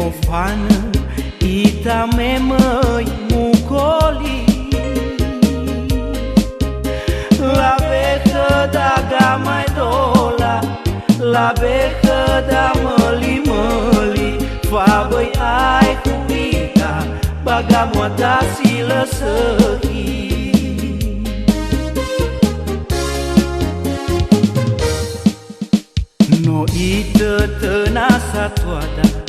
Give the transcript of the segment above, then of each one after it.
Memofana ita memoi mukoli la beca da gamai dola la beca da mali fa bai ai kuita bagamuata sila seki no ita tenasa tuada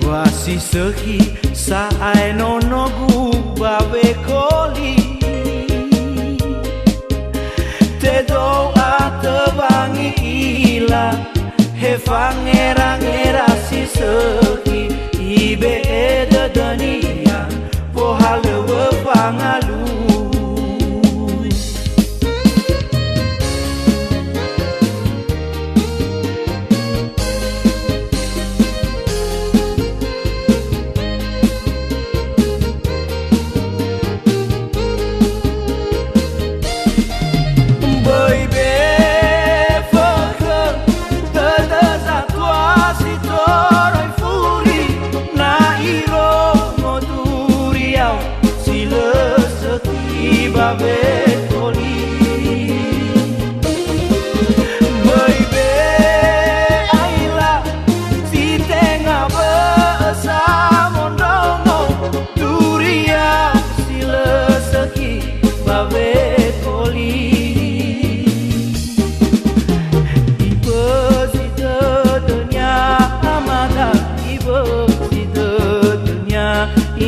wasi sehi saai nono guba bekoli te doa te bangi ila he fangera si sehi ibe eda dania pohale we fangalu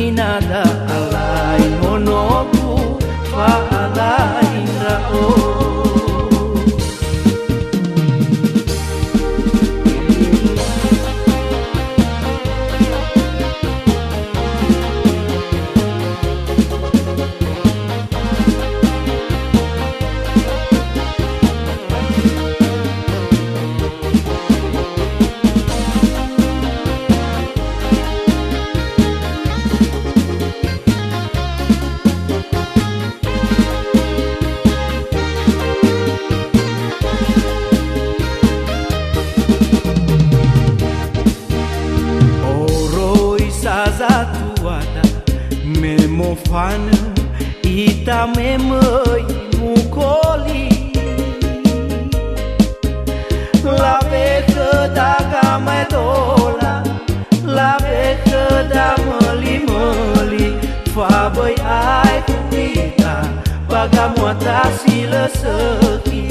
inada alai monoku fa alai rao zatuada memofana ita memoi mukoli la beca da gamai dola la beca da mali fa bai ai kuita bagamuata sila seki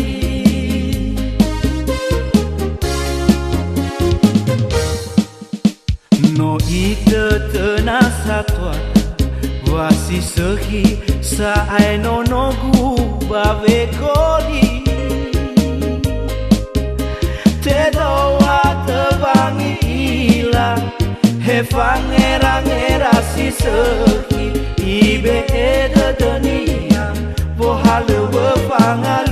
no ita tenasa tuada wasi sehi saai nono guba bekoli te doa te bangi ila he fangera si sehi ibe eda dania pohale we fangal